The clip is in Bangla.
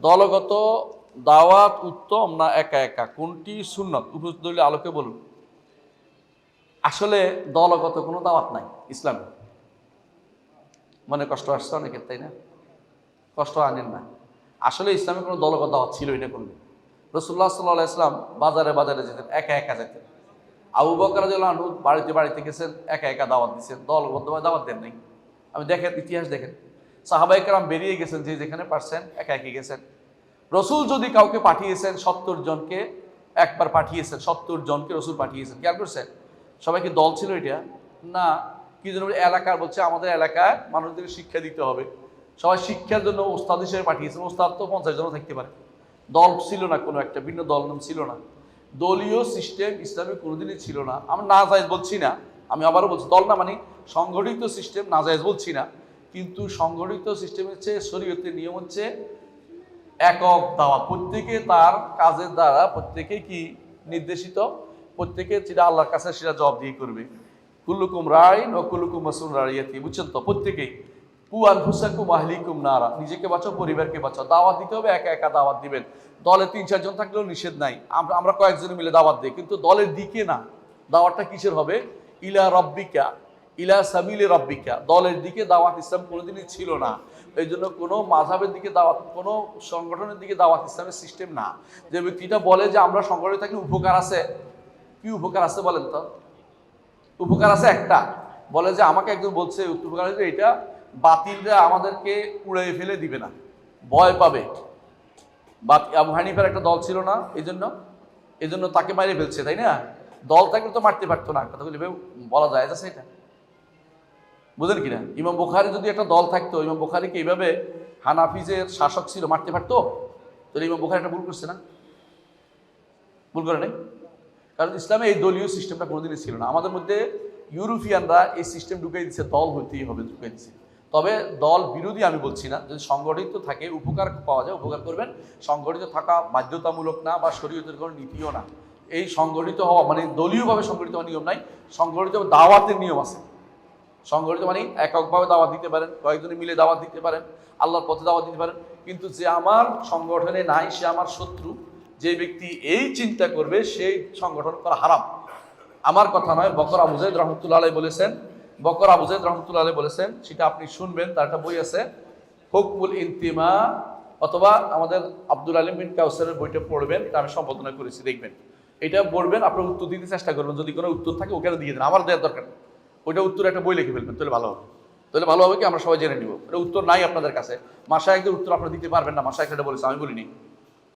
দলগত দাওয়াত উত্তম না একা একা, কোনটি সুন্নত? উপস্থিত দলীয় আলোকে বলুন। আসলে দলগত কোনো দাওয়াত নাই ইসলামে। মনে কষ্ট আসছে অনেকের, তাই না? কষ্ট আনেন না। আসলে ইসলামে কোনো দলগত দাওয়াত ছিলই না কোনো। রাসূলুল্লাহ সাল্লাল্লাহু আলাইহি ওয়াসাল্লাম বাজারে বাজারে যেতেন, একা একা যেতেন। আবু বকর রাদিয়াল্লাহু আনহু বাড়িতে বাড়িতে গেছেন, একা একা দাওয়াত দিচ্ছেন, দলবদ্ধভাবে দাওয়াত দেন নাই। আমি দেখেন, ইতিহাস দেখেন, সাহাবায়ে কেরাম বেরিয়ে গেছেন, যে যেখানে পারছেন একা একই গেছেন। রসুল যদি কাউকে পাঠিয়েছেন 70 জনকে, একবার পাঠিয়েছেন 70 জনকে রসুল পাঠিয়েছেন, খেয়াল করছেন? সবাই কি দল ছিল এটা? না। কি জন্য? এলাকার বলছে আমাদের এলাকায় মানুষদের শিক্ষা দিতে হবে, সবাই শিক্ষার জন্য ওস্তাদ হিসেবে পাঠিয়েছেন। ওস্তাদ তো 50 জন থাকতে পারে। দল ছিল না, কোনো একটা ভিন্ন দল নাম ছিল না। দলীয় সিস্টেম ইসলামে কোনোদিনই ছিল না। আমি নাজায়েজ বলছি না, আমি আবারও বলছি, দল না মানে সংগঠিত সিস্টেম নাজায়েজ বলছি না, কিন্তু সংগঠিত সিস্টেম হচ্ছে, শরীয়তের নিয়ম হচ্ছে একক দাওয়াত। প্রত্যেকে তার কাজের দ্বারা প্রত্যেকে কি নির্দেশিত, প্রত্যেকে যেটা আল্লাহর কাছে সেটা জবাব দিয়ে করবে। কুল্লুকুম রাইন ও কুল্লুকুম মাসউলুন আন রাইয়াতি, বুঝছেন তো? প্রত্যেকেই কু আনফুসাকুম আহলিকুম নারা, নিজেকে বাঁচাও পরিবারকে বাঁচাও। দাওয়াত দিতে হবে, একা একা দাওয়াত দিবেন। দলে 3-4 জন থাকলেও নিষেধ নাই, আমরা কয়েকজন মিলে দাওয়াত দিই, কিন্তু দলের দিকে না। দাওয়াতটা কিসের হবে? ইলা রব্বিকা, ইলা সাবিলি রব্বিকা, দলের দিকে দাওয়াত ইসলাম কোনোদিনই ছিল না। এই জন্য কোনো মাযহাবের দিকে দাওয়াত, কোনো সংগঠনের দিকে দাওয়াত ইসলামের সিস্টেম না। যে ব্যক্তিটা বলে যে আমরা সংগঠিত থাকলে উপকার আছে, কি উপকার আছে বলেন তো? উপকার আছে একটা, বলে যে আমাকে একজন বলছে উপকার আছে, এটা বাতিলরা আমাদেরকে উড়িয়ে ফেলে দিবে না, ভয় পাবে। আবু হানিফার একটা দল ছিল না, এই জন্য তাকে মারিয়ে ফেলছে, তাই না? দল থাকলে তো মারতে পারতো না, কথা বলা যায় আছে এটা, বুঝলেন কিনা? ইমাম বুখারী যদি একটা দল থাকতো, ইমাম বুখারীকে এইভাবে হানাফিজের শাসক ছিল, মারতে পারতো? তো ইমাম বুখারী একটা ভুল করছে না? ভুল করে নাই? কারণ ইসলামে এই দলীয় সিস্টেমটা কোনোদিনই ছিল না। আমাদের মধ্যে ইউরোপিয়ানরা এই সিস্টেম ঢুকাই দিচ্ছে, দল হইতেই হবে ঢুকাই দিচ্ছে। তবে দল বিরোধী আমি বলছি না, যদি সংগঠিত থাকে উপকার পাওয়া যায় উপকার করবেন। সংগঠিত থাকা বাধ্যতামূলক না, বা শরীয়তের কোনো নীতিও না। এই সংগঠিত হওয়া মানে দলীয়ভাবে সংগঠিত হওয়ার নিয়ম নাই, সংগঠিত দাওয়াতের নিয়ম আছে। সংগঠিত মানে এককভাবে দাওয়াত দিতে পারেন, কয়েকজনে মিলে দাওয়াত দিতে পারেন, আল্লাহর পথে দাওয়াত দিতে পারেন। কিন্তু যে আমার সংগঠনে নাই সে আমার শত্রু, যে ব্যক্তি এই চিন্তা করবে সেই সংগঠন করা হারাম। আমার কথা নয়, বকর আবু যায়েদ রহমতুল্লাহ আলাইহি বলেছেন, বকর আবু যায়েদ রহমতুল্লাহ আলাইহি বলেছেন, সেটা আপনি শুনবেন, তার একটা বই আছে হুকমুল ইনতিমা, অথবা আমাদের আব্দুল আলিম বিন কাউসারের বইটা পড়বেন, এটা আমি সম্পাদনা করেছি, দেখবেন। এটা পড়বেন, আপনার উত্তর দিতে চেষ্টা করবেন, যদি কোনো উত্তর থাকে ওখানে দিয়ে দেন, আমার দেওয়ার দরকার নেই। ওইটা উত্তর একটা বই লিখে ফেলবেন, তাহলে ভালো হবে কি আমরা সবাই জেনে নিব। এটা উত্তর নাই আপনাদের কাছে, মাসায়েখদের উত্তর আপনারা দিতে পারবেন না, মাসায়েখরা বলেছে, আমি বলিনি।